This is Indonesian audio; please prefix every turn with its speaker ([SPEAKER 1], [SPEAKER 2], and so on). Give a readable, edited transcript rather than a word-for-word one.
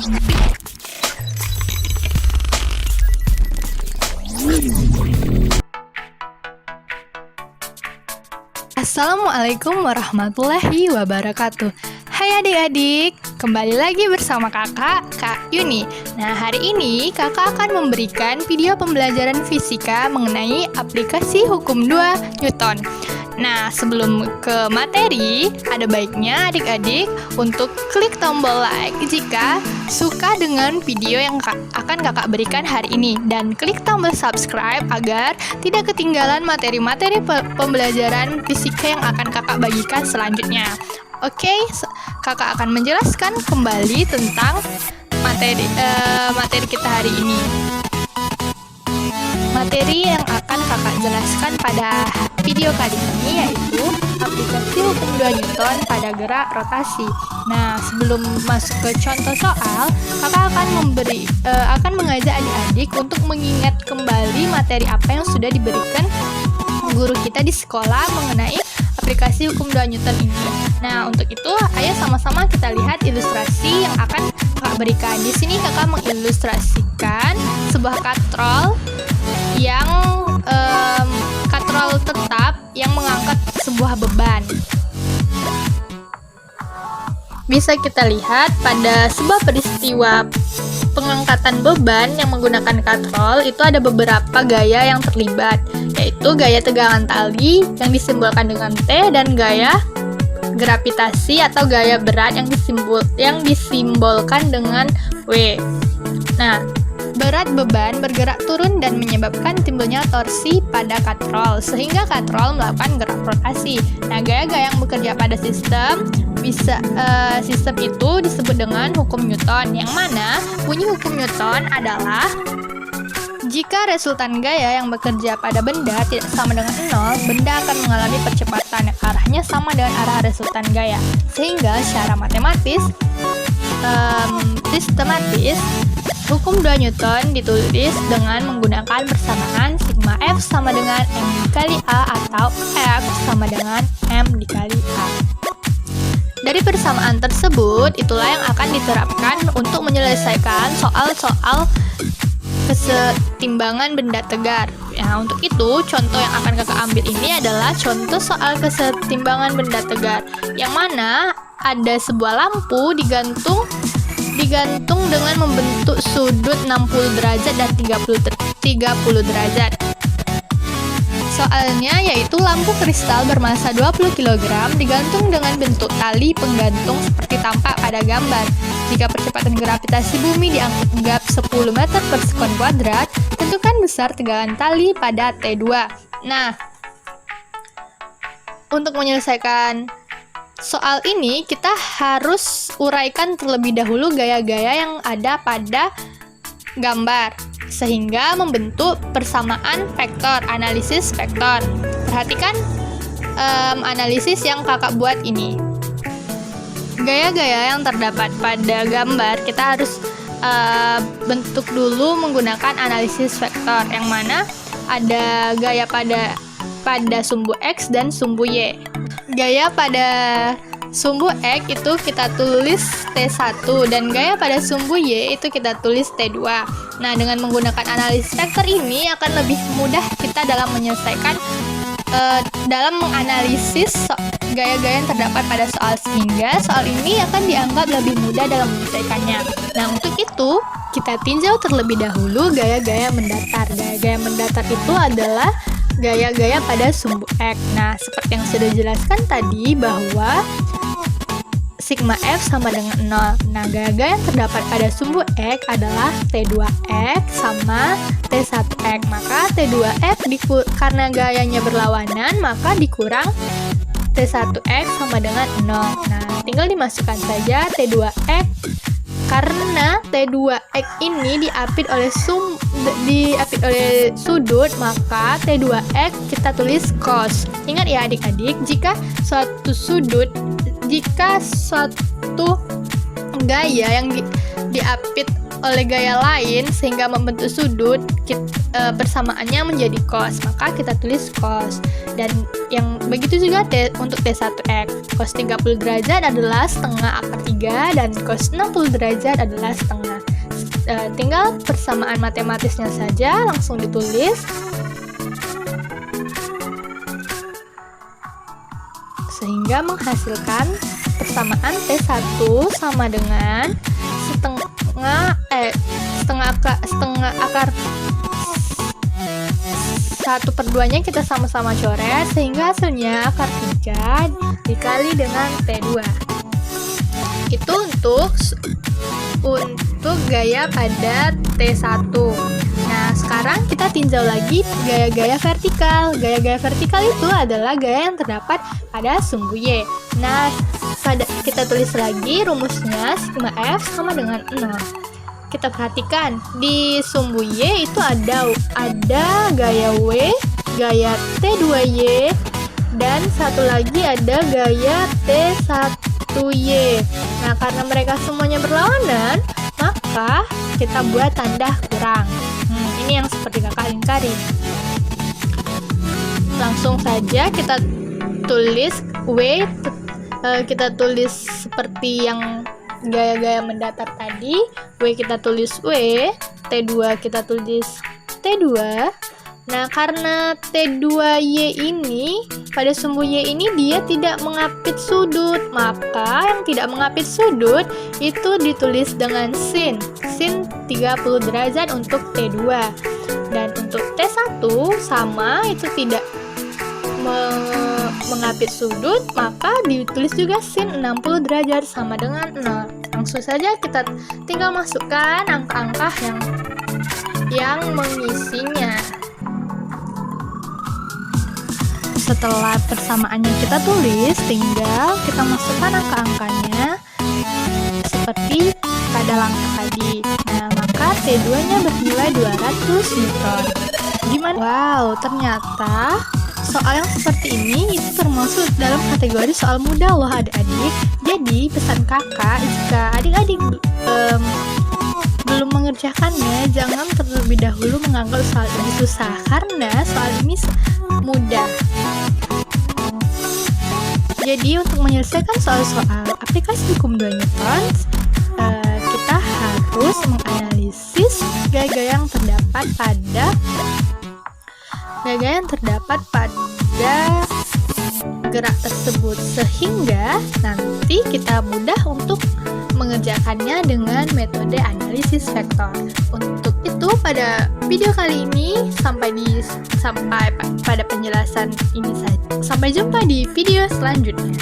[SPEAKER 1] Assalamualaikum warahmatullahi wabarakatuh. Hai adik-adik, kembali lagi bersama kakak, Kak Yuni. Nah, hari ini kakak akan memberikan video pembelajaran fisika mengenai aplikasi hukum 2 Newton. Nah, sebelum ke materi, ada baiknya adik-adik untuk klik tombol like jika suka dengan video yang akan kakak berikan hari ini, dan klik tombol subscribe agar tidak ketinggalan materi-materi pembelajaran fisika yang akan kakak bagikan selanjutnya. Oke, kakak akan menjelaskan kembali tentang materi kita hari ini. Materi yang akan kakak jelaskan pada video kali ini yaitu aplikasi hukum 2 Newton pada gerak rotasi. Nah, sebelum masuk ke contoh soal, kakak akan mengajak adik-adik untuk mengingat kembali materi apa yang sudah diberikan guru kita di sekolah mengenai aplikasi hukum 2 Newton ini. Nah, untuk itu ayo sama-sama kita lihat ilustrasi yang akan kakak berikan. Di sini kakak mengilustrasikan sebuah katrol yang katrol tetap yang mengangkat sebuah beban. Bisa kita lihat pada sebuah peristiwa pengangkatan beban yang menggunakan katrol itu ada beberapa gaya yang terlibat, yaitu gaya tegangan tali yang disimbolkan dengan T dan gaya gravitasi atau gaya berat yang disimbolkan dengan W. Nah, berat beban bergerak turun dan menyebabkan timbulnya torsi pada katrol, sehingga katrol melakukan gerak rotasi. Nah, gaya-gaya yang bekerja pada sistem itu disebut dengan hukum Newton, yang mana bunyi hukum Newton adalah jika resultan gaya yang bekerja pada benda tidak sama dengan 0, benda akan mengalami percepatan yang arahnya sama dengan arah resultan gaya. Sehingga secara sistematis, hukum 2 Newton ditulis dengan menggunakan persamaan sigma F sama dengan M dikali A atau F sama dengan M dikali A. Dari persamaan tersebut, itulah yang akan diterapkan untuk menyelesaikan soal-soal kesetimbangan benda tegar. Nah, untuk itu, contoh yang akan kakak ambil ini adalah contoh soal kesetimbangan benda tegar, yang mana ada sebuah lampu digantung dengan membentuk sudut 60 derajat dan 30 derajat. Soalnya yaitu lampu kristal bermasa 20 kg digantung dengan bentuk tali penggantung seperti tampak pada gambar. Jika percepatan gravitasi bumi dianggap 10 meter per sekon kuadrat, tentukan besar tegangan tali pada T2. Nah, untuk menyelesaikan soal ini, kita harus uraikan terlebih dahulu gaya-gaya yang ada pada gambar, sehingga membentuk persamaan vektor, analisis vektor. Perhatikan analisis yang kakak buat ini. Gaya-gaya yang terdapat pada gambar, kita harus bentuk dulu menggunakan analisis vektor, yang mana ada gaya pada sumbu X dan sumbu Y. Gaya pada sumbu X itu kita tulis T1 dan gaya pada sumbu Y itu kita tulis T2. Nah, dengan menggunakan analisis vektor ini akan lebih mudah kita dalam menyelesaikan dalam menganalisis gaya-gaya yang terdapat pada soal, sehingga soal ini akan dianggap lebih mudah dalam menyelesaikannya. Nah, untuk itu kita tinjau terlebih dahulu gaya-gaya mendatar. Gaya-gaya mendatar itu adalah gaya-gaya pada sumbu X. Nah, seperti yang sudah dijelaskan tadi bahwa sigma F sama dengan 0. Nah, gaya-gaya yang terdapat pada sumbu X adalah T2X sama T1X. Maka T2X karena gayanya berlawanan, maka dikurang T1X sama dengan 0. Nah, tinggal dimasukkan saja T2X. Karena T2X ini diapit oleh sudut, maka T2X kita tulis cos. Ingat ya adik-adik, jika suatu gaya yang diapit oleh gaya lain sehingga membentuk sudut, persamaannya menjadi cos, maka kita tulis cos. Dan yang begitu juga untuk T1X. Cos 30 derajat adalah setengah akar 3 dan cos 60 derajat adalah setengah. Tinggal persamaan matematisnya saja langsung ditulis. Sehingga menghasilkan persamaan T1 sama dengan setengah akar 1/2-nya kita sama-sama coret, sehingga hasilnya akar 3 dikali dengan T2. Itu untuk gaya pada T1. Nah, sekarang kita tinjau lagi gaya-gaya vertikal. Gaya-gaya vertikal itu adalah gaya yang terdapat pada sumbu Y. Nah, kita tulis lagi rumusnya sigma F sama dengan 0. Kita perhatikan di sumbu Y itu ada gaya W, gaya T2Y, dan satu lagi ada gaya T1Y. Nah, karena mereka semuanya berlawanan, maka kita buat tanda kurang. Ini yang seperti kakak lingkarin. Langsung saja kita tulis W, kita tulis seperti yang gaya-gaya mendatar tadi. W kita tulis W, T2 kita tulis T2. Nah, karena T2Y ini pada sumbu Y ini dia tidak mengapit sudut, maka yang tidak mengapit sudut itu ditulis dengan sin 30 derajat untuk T2. Dan untuk T1 sama, itu tidak mengapit sudut, maka ditulis juga sin 60 derajat sama dengan 0. Langsung saja kita tinggal masukkan angka-angka yang mengisinya. Setelah persamaannya kita tulis, tinggal kita masukkan angka-angkanya seperti pada langkah tadi. Nah, maka T2-nya bernilai 200 Newton. Gimana? Wow, ternyata soal yang seperti ini itu termasuk dalam kategori soal mudah loh adik-adik. Jadi pesan kakak, jika adik-adik belum mengerjakannya, jangan terlebih dahulu menganggap soal ini susah, karena soal ini mudah. Jadi untuk menyelesaikan soal-soal aplikasi hukum 2 Newton, kita harus menganalisis gaya-gaya yang terdapat pada gerak tersebut, sehingga nanti kita mudah untuk mengerjakannya dengan metode analisis vektor. Untuk itu pada video kali ini sampai pada penjelasan ini saja. Sampai jumpa di video selanjutnya.